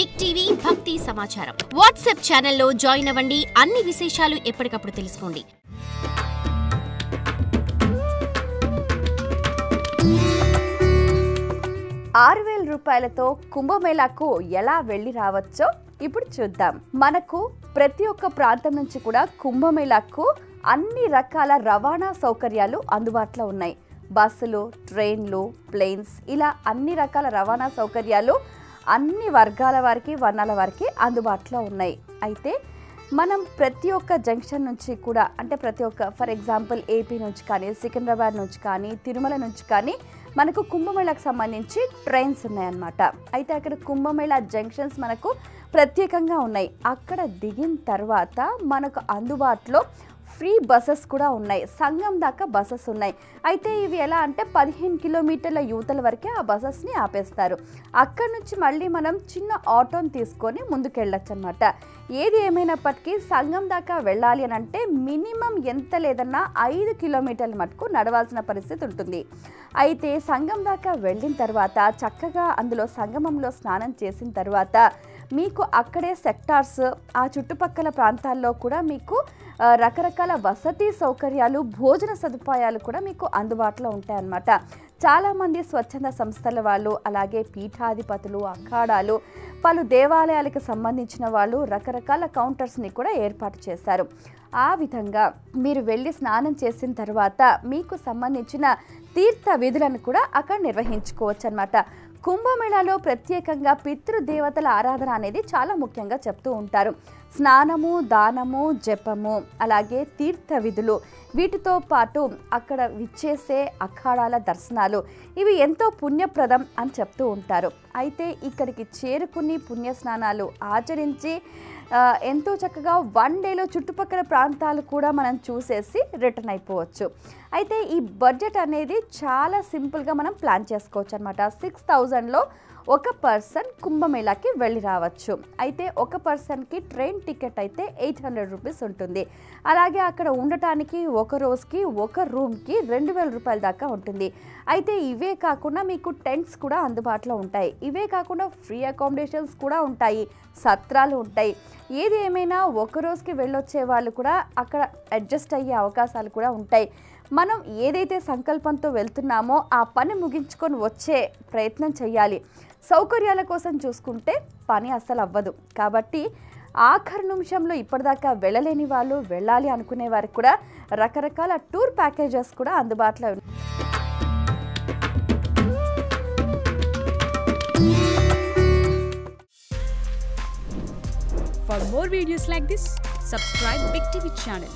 Big TV భక్తి సమాచారం WhatsApp ఛానల్లో జాయిన్ అవ్వండి. అన్ని విశేషాలు ఎప్పటికప్పుడు తెలుసుకోండి. రూపాయలతో కుంభమేళాకు ఎలా వెళ్ళి రావచ్చో ఇప్పుడు చూద్దాం. మనకు ప్రతి ఒక్క ప్రాంతం నుంచి కూడా కుంభమేళాకు అన్ని రకాల రవాణా సౌకర్యాలు అందుబాటులో ఉన్నాయి. బస్సులు, ట్రైన్లు, ప్లేన్స్ ఇలా అన్ని రకాల రవాణా సౌకర్యాలు అన్ని వర్గాల వారికి, వర్ణాల వారికి అందుబాటులో ఉన్నాయి. అయితే మనం ప్రతి ఒక్క జంక్షన్ నుంచి కూడా అంటే ప్రతి ఒక్క ఫర్ ఎగ్జాంపుల్ ఏపీ నుంచి కానీ, సికింద్రాబాద్ నుంచి కానీ, తిరుమల నుంచి కానీ మనకు కుంభమేళాకు సంబంధించి ట్రైన్స్ ఉన్నాయన్నమాట. అయితే అక్కడ కుంభమేళా జంక్షన్స్ మనకు ప్రత్యేకంగా ఉన్నాయి. అక్కడ దిగిన తర్వాత మనకు అందుబాటులో ఫ్రీ బస్సెస్ కూడా ఉన్నాయి. సంగం దాకా బస్సెస్ ఉన్నాయి. అయితే ఇవి ఎలా అంటే 15 కిలోమీటర్ల యువతల వరకే ఆ బస్సెస్ని ఆపేస్తారు. అక్కడి నుంచి మళ్ళీ మనం చిన్న ఆటోని తీసుకొని ముందుకెళ్ళచ్చు అనమాట. ఏది ఏమైనప్పటికీ సంగం దాకా వెళ్ళాలి అని అంటే మినిమం ఎంత లేదన్నా 5 కిలోమీటర్ల మటుకు నడవాల్సిన పరిస్థితి ఉంటుంది. అయితే సంగం దాకా వెళ్ళిన తర్వాత చక్కగా అందులో సంగమంలో స్నానం చేసిన తర్వాత మీకు అక్కడే సెక్టార్స్, ఆ చుట్టుపక్కల ప్రాంతాల్లో కూడా మీకు రకరకాల వసతి సౌకర్యాలు, భోజన సదుపాయాలు కూడా మీకు అందుబాటులో ఉంటాయన్నమాట. చాలామంది స్వచ్ఛంద సంస్థల వాళ్ళు, అలాగే పీఠాధిపతులు, అఖాడాలు, పలు దేవాలయాలకు సంబంధించిన వాళ్ళు రకరకాల కౌంటర్స్ని కూడా ఏర్పాటు చేశారు. ఆ విధంగా మీరు వెళ్ళి స్నానం చేసిన తర్వాత మీకు సంబంధించిన తీర్థ విధులను కూడా అక్కడ నిర్వహించుకోవచ్చు అన్నమాట. కుంభమేళాలో ప్రత్యేకంగా పితృదేవతల ఆరాధన అనేది చాలా ముఖ్యంగా చెప్తూ ఉంటారు. స్నానము, దానము, జపము, అలాగే తీర్థ విధులు, వీటితో పాటు అక్కడ విచ్చేసే అఖాడాల దర్శనాలు ఇవి ఎంతో పుణ్యప్రదం అని చెప్తూ ఉంటారు. అయితే ఇక్కడికి చేరుకుని పుణ్యస్నానాలు ఆచరించి ఎంతో చక్కగా 1 డేలో చుట్టుపక్కల ప్రాంతాలు కూడా మనం చూసేసి రిటర్న్ అయిపోవచ్చు. అయితే ఈ బడ్జెట్ అనేది చాలా సింపుల్గా మనం ప్లాన్ చేసుకోవచ్చు అనమాట. 6000లో ఒక పర్సన్ కుంభమేళాకి వెళ్ళి రావచ్చు. అయితే ఒక పర్సన్కి ట్రైన్ టికెట్ అయితే 800 రూపీస్ ఉంటుంది. అలాగే అక్కడ ఉండటానికి ఒక రోజుకి ఒక రూమ్కి 2000 రూపాయల దాకా ఉంటుంది. అయితే ఇవే కాకుండా మీకు టెంట్స్ కూడా అందుబాటులో ఉంటాయి. ఇవే కాకుండా ఫ్రీ అకామిడేషన్స్ కూడా ఉంటాయి, సత్రాలు ఉంటాయి. ఏది ఏమైనా ఒక రోజుకి వెళ్ళొచ్చే వాళ్ళు కూడా అక్కడ అడ్జస్ట్ అయ్యే అవకాశాలు కూడా ఉంటాయి. మనం ఏదైతే సంకల్పంతో వెళ్తున్నామో ఆ పని ముగించుకొని వచ్చే ప్రయత్నం చేయాలి. సౌకర్యాల కోసం చూసుకుంటే పని అస్సలు అవ్వదు. కాబట్టి ఆఖరి నిమిషంలో ఇప్పటిదాకా వెళ్ళలేని వాళ్ళు, వెళ్ళాలి అనుకునే వారికి కూడా రకరకాల టూర్ ప్యాకేజెస్ కూడా అందుబాటులో ఉన్నాయి. For more videos like this, subscribe Big TV channel.